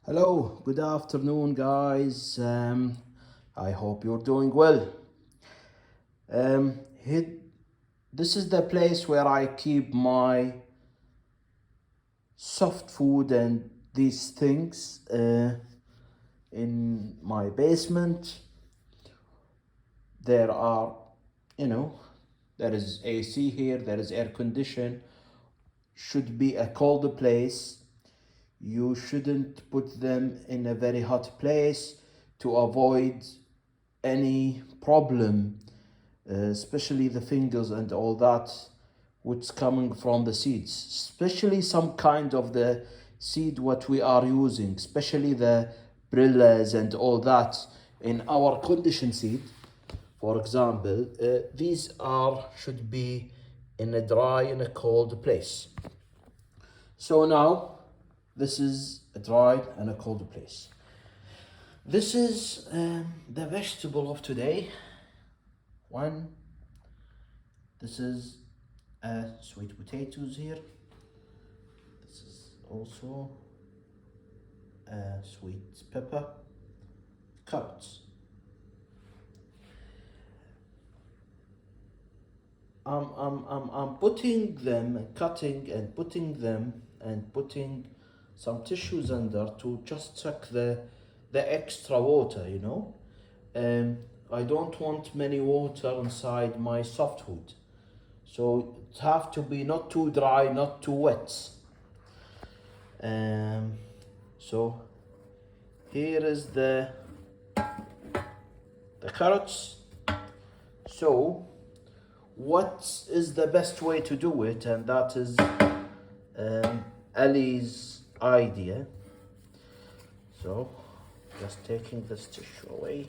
Hello, good afternoon, guys. I hope you're doing well. Um, here, this is the place where I keep my soft food and these things in my basement. There are, you know, there is AC here, there is air condition. Should be a cold place. You shouldn't put them in a very hot place to avoid any problem, especially the fingers and all that, which coming from the seeds, especially some kind of the seed what we are using, especially the brillas and all that in our condition seed. For example, these are should be in a dry and a cold place. So now this is a dry and a cold place. This is the vegetable of today. This is sweet potatoes here. This is also sweet pepper, carrots. I'm putting them, cutting and putting them and putting some tissues under to just suck the extra water, you know. I don't want many water inside my soft food, so it have to be not too dry, not too wet. So here is the carrots. So what is the best way to do it? And that is Ali's idea. So just taking this tissue away.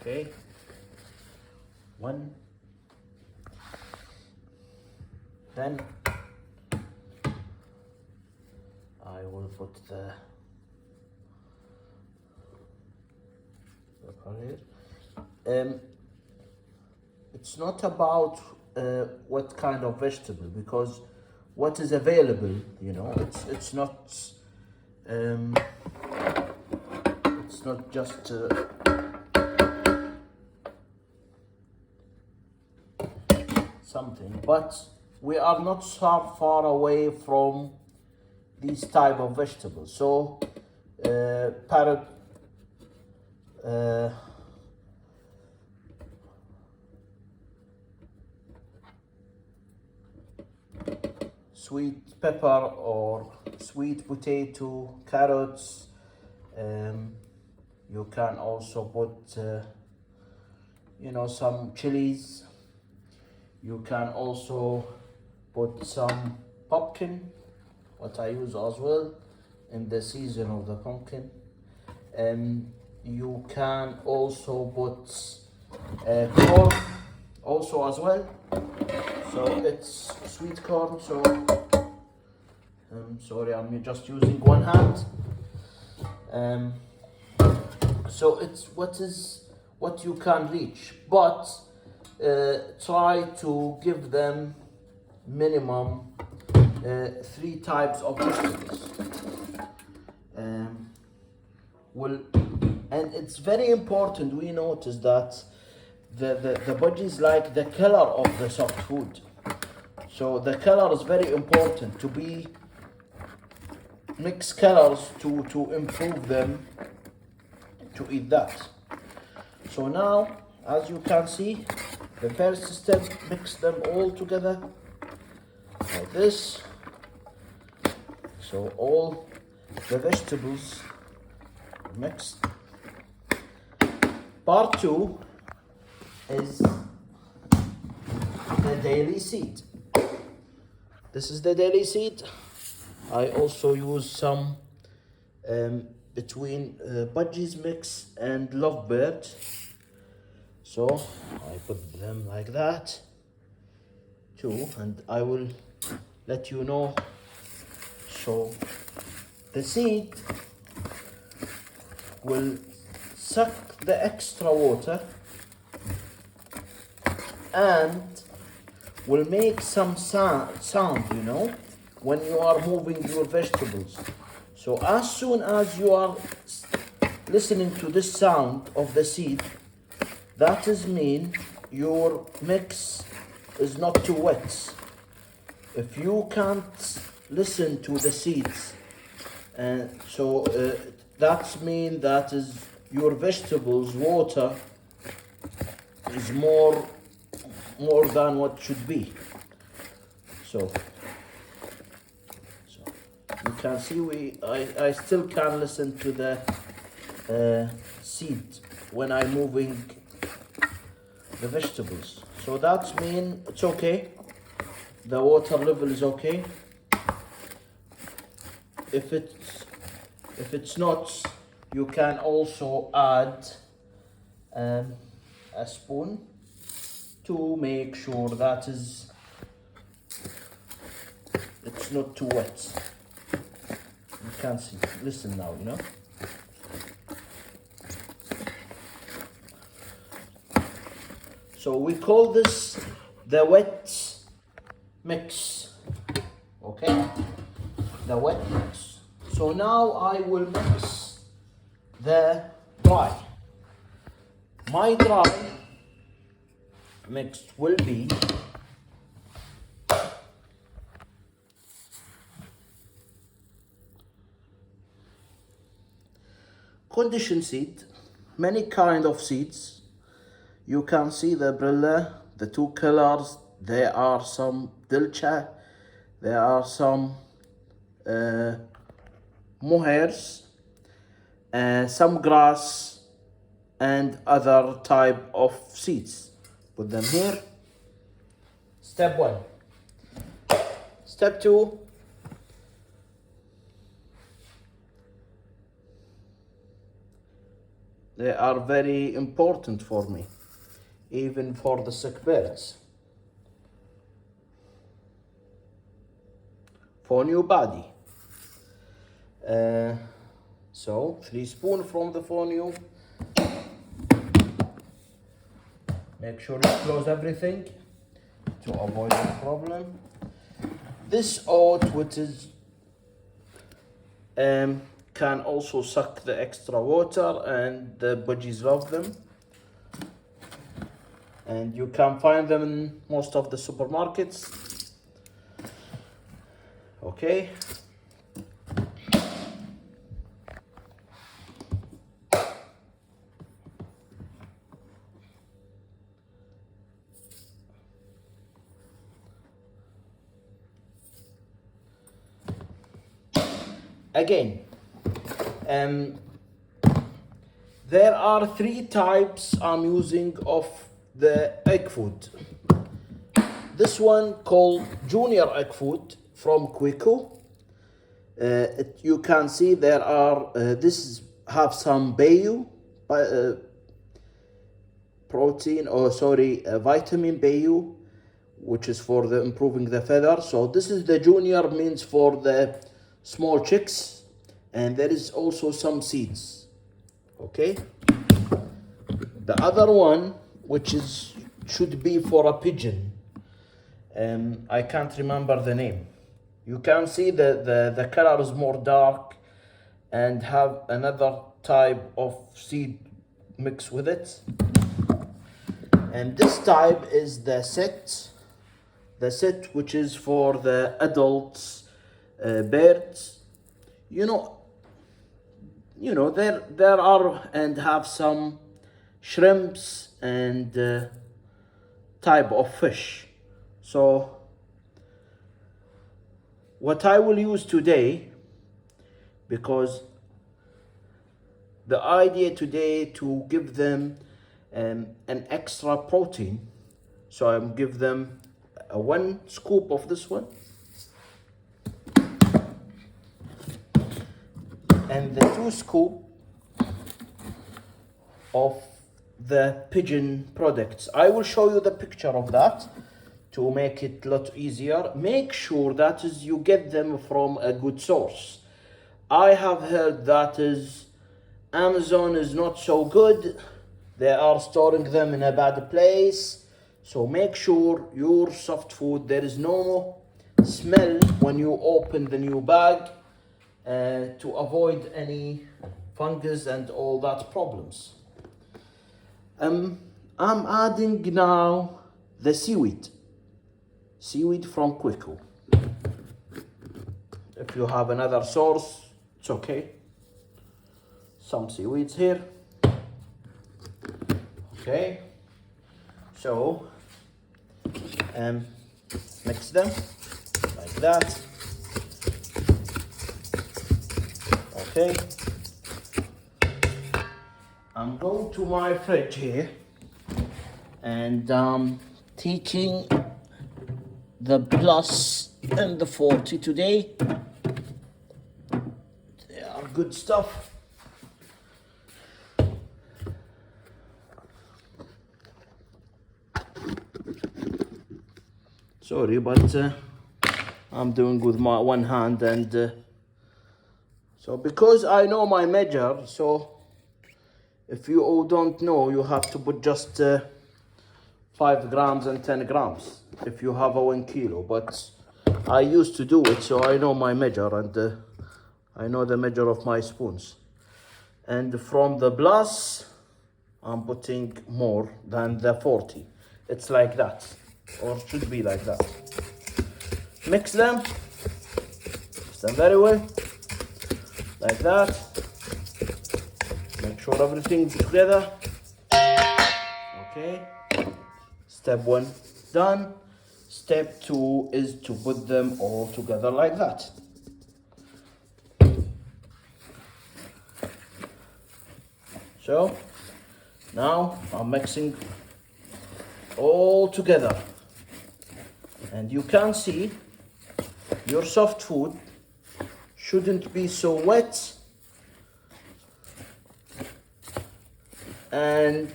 Okay, one, then I will put the pepper here. It's not about what kind of vegetable, because what is available, you know, it's not just something, but we are not so far away from these type of vegetables. So parrot, sweet pepper or sweet potato, carrots. You can also put some chilies. You can also put some pumpkin, what I use as well in the season of the pumpkin. You can also put corn also as well. So it's sweet corn. So sorry, I'm just using one hand. So it's what you can reach, but try to give them minimum 3 types of vegetables. And it's very important. We notice that the budgies like the color of the soft food. So the color is very important, to be mix colors to improve them to eat that. So now, as you can see, the first step, mix them all together like this. So all the vegetables mixed. Part 2 is the daley seed. This is the daley seed. I also use some between budgies mix and lovebird. So I put them like that too, and I will let you know. So the seed will suck the extra water and will make some sound, you know, when you are moving your vegetables. So as soon as you are listening to this sound of the seed, that is mean your mix is not too wet. If you can't listen to the seeds, that means that is your vegetables water is more than what should be. So you can see I still can listen to the seed when I'm moving the vegetables. So that means it's okay. The water level is okay. If it's not, you can also add a spoon to make sure that it's not too wet. You can see. Listen now, you know. So we call this the wet mix. Okay, the wet mix. So now I will mix the dry. My dry mix will be conditioned seed, many kind of seeds. You can see the prila, the two colors. There are some deltcha, there are some mohairs, some grass, and other type of seeds. Put them here. Step 1. Step 2. They are very important for me, even for the sick birds. Fonio paddy. So 3 spoons from the fonio. Make sure you close everything to avoid the problem. This oat, which is can also suck the extra water, and the budgies love them. And you can find them in most of the supermarkets. Okay. Again, there are 3 types I'm using of the egg food. This one called junior egg food from Quiko. You can see there are have some vitamin BU, which is for the improving the feather. So this is the junior, means for the small chicks, and there is also some seeds. Okay, the other one, which should be for a pigeon, I can't remember the name. You can see the color is more dark and have another type of seed mixed with it. And this type is the sitt, which is for the adults birds. You know there are and have some shrimps and type of fish. So what I will use today, because the idea today to give them an extra protein, so I'm give them 1 scoop of this one, and the 2 scoop of the pigeon products. I will show you the picture of that to make it a lot easier. Make sure that you get them from a good source. I have heard that Amazon is not so good. They are storing them in a bad place. So make sure your soft food, there is no smell when you open the new bag to avoid any fungus and all that problems. I'm adding now the seaweed from Quiko. If you have another source, it's okay. Some seaweeds here. Okay, so mix them like that. Okay, I'm going to my fridge here and taking the plus and the forte today. They are good stuff. Sorry, but I'm doing with my one hand, and so because I know my measure, so if you all don't know, you have to put just 5 grams and 10 grams if you have a 1 kilo. But I used to do it, so I know my measure, and I know the measure of my spoons. And from the plus, I'm putting more than the 40. It's like that, or should be like that. Mix them very well, like that. Make sure everything's together. Okay, step 1 done. Step 2 is to put them all together like that. So now I'm mixing all together, and you can see your soft food shouldn't be so wet and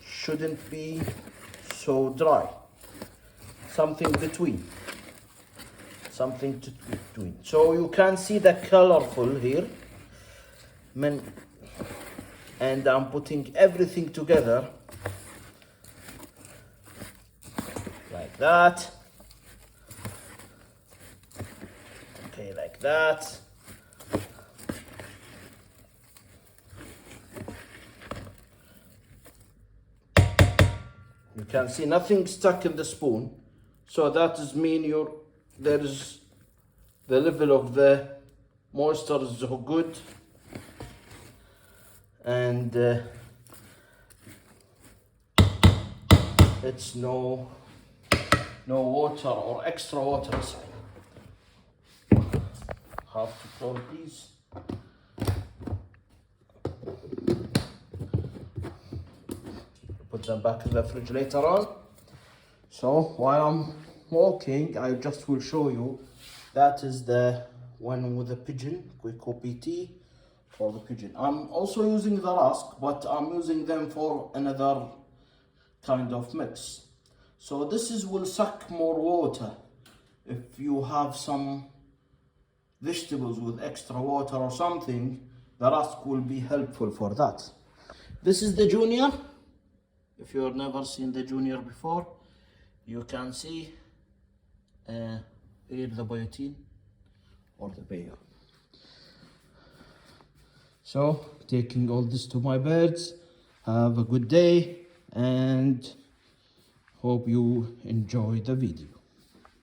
shouldn't be so dry. Something between. So you can see the colorful here. And I'm putting everything together like that. Okay, like that. You can see nothing stuck in the spoon, so that is mean there is the level of the moisture is so good, and it's no water or extra water inside. Have to close these. Put them back in the fridge later on. So while I'm walking, I just will show you. That is the one with the pigeon, Quiko PT for the pigeon. I'm also using the rusk, but I'm using them for another kind of mix. So this will suck more water. If you have some vegetables with extra water or something, the rusk will be helpful for that. This is the junior. If you have never seen the junior before, you can see here the biotin or the pegon. So taking all this to my birds. Have a good day and hope you enjoy the video.